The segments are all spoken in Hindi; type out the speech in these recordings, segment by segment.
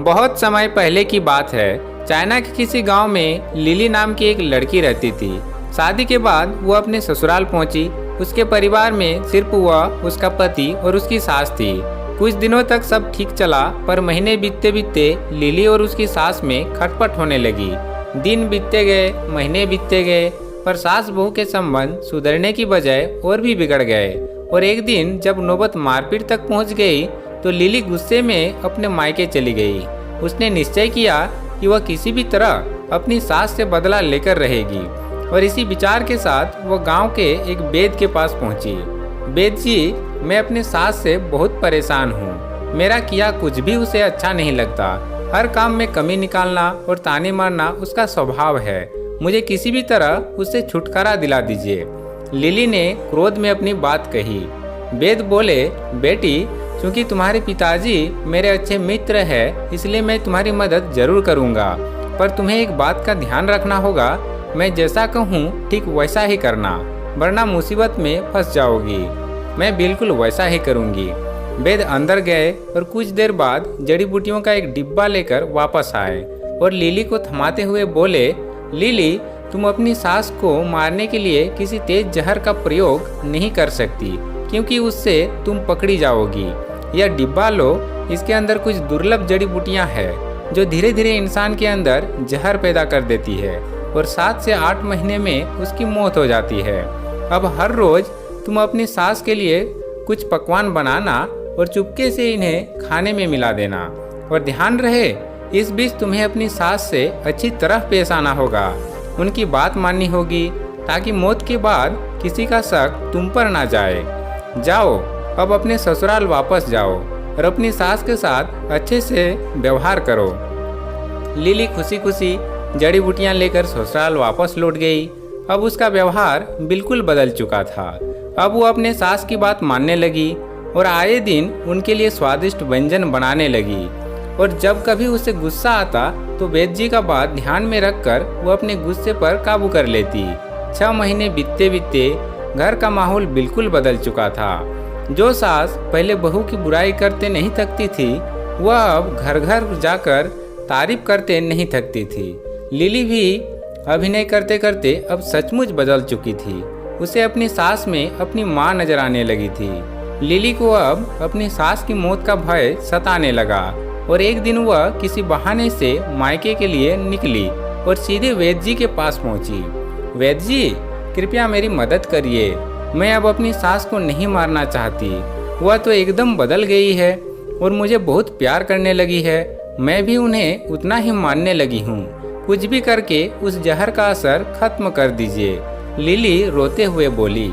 बहुत समय पहले की बात है। चाइना के किसी गांव में लिली नाम की एक लड़की रहती थी। शादी के बाद वो अपने ससुराल पहुंची। उसके परिवार में सिर्फ वह, उसका पति और उसकी सास थी। कुछ दिनों तक सब ठीक चला, पर महीने बीतते बीतते लिली और उसकी सास में खटपट होने लगी। दिन बीतते गए, महीने बीतते गए, पर सास बहू के संबंध सुधरने की बजाय और भी बिगड़ गए। और एक दिन जब नौबत मारपीट तक पहुंच गई तो लिली गुस्से में अपने मायके चली गई। उसने निश्चय किया कि वह किसी भी तरह अपनी सास से बदला लेकर रहेगी। और इसी विचार के साथ वह गांव के एक वेद के पास पहुंची। वेद जी, मैं अपने सास से बहुत परेशान हूँ। मेरा किया कुछ भी उसे अच्छा नहीं लगता। हर काम में कमी निकालना और ताने मारना उसका स्वभाव है। मुझे किसी भी तरह उससे छुटकारा दिला दीजिए। लिली ने क्रोध में अपनी बात कही। वेद बोले, बेटी, क्योंकि तुम्हारे पिताजी मेरे अच्छे मित्र हैं, इसलिए मैं तुम्हारी मदद जरूर करूंगा। पर तुम्हें एक बात का ध्यान रखना होगा, मैं जैसा कहूँ ठीक वैसा ही करना, वरना मुसीबत में फंस जाओगी। मैं बिल्कुल वैसा ही करूंगी। वेद अंदर गए और कुछ देर बाद जड़ी बूटियों का एक डिब्बा लेकर वापस आए और लिली को थमाते हुए बोले, लिली, तुम अपनी सास को मारने के लिए किसी तेज जहर का प्रयोग नहीं कर सकती, क्योंकि उससे तुम पकड़ी जाओगी। यह डिब्बा लो, इसके अंदर कुछ दुर्लभ जड़ी बूटियां हैं जो धीरे धीरे इंसान के अंदर जहर पैदा कर देती है और 7 से 8 महीने में उसकी मौत हो जाती है। अब हर रोज तुम अपनी सास के लिए कुछ पकवान बनाना और चुपके से इन्हें खाने में मिला देना। और ध्यान रहे, इस बीच तुम्हें अपनी सास से अच्छी तरह पेश आना होगा। उनकी बात माननी होगी ताकि मौत के बाद किसी का शक तुम पर ना जाए। जाओ, अब अपने ससुराल वापस जाओ और अपनी सास के साथ अच्छे से व्यवहार करो। लिली खुशी खुशी जड़ी बूटियां लेकर ससुराल वापस लौट गई। अब उसका व्यवहार बिल्कुल बदल चुका था। अब वो अपने सास की बात मानने लगी और आए दिन उनके लिए स्वादिष्ट व्यंजन बनाने लगी। और जब कभी उसे गुस्सा आता तो वेद जी का बात ध्यान में रखकर वो अपने गुस्से पर काबू कर लेती। 6 महीने बीतते बीतते घर का माहौल बिल्कुल बदल चुका था। जो सास पहले बहू की बुराई करते नहीं थकती थी, वह अब घर घर जाकर तारीफ करते नहीं थकती थी। लिली भी अभिनय करते करते अब सचमुच बदल चुकी थी। उसे अपनी सास में अपनी माँ नजर आने लगी थी। लिली को अब अपनी सास की मौत का भय सताने लगा और एक दिन वह किसी बहाने से मायके के लिए निकली और सीधे वेद जी के पास पहुंची। वेद जी, कृपया मेरी मदद करिए। मैं अब अपनी सास को नहीं मारना चाहती। वह तो एकदम बदल गई है और मुझे बहुत प्यार करने लगी है। मैं भी उन्हें उतना ही मानने लगी हूँ। कुछ भी करके उस जहर का असर खत्म कर दीजिए। लिली रोते हुए बोली।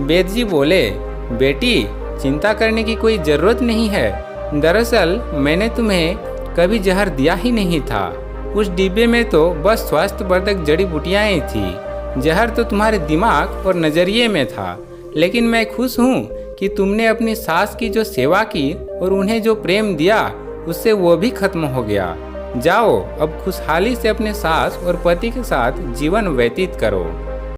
वेद जी बोले, बेटी, चिंता करने की कोई जरूरत नहीं है। दरअसल मैंने तुम्हें कभी जहर दिया ही नहीं था। उस डिब्बे में तो बस स्वास्थ्यवर्धक जड़ी बूटियां ही थी। जहर तो तुम्हारे दिमाग और नजरिए में था। लेकिन मैं खुश हूँ कि तुमने अपनी सास की जो सेवा की और उन्हें जो प्रेम दिया, उससे वो भी खत्म हो गया। जाओ, अब खुशहाली से अपने सास और पति के साथ जीवन व्यतीत करो।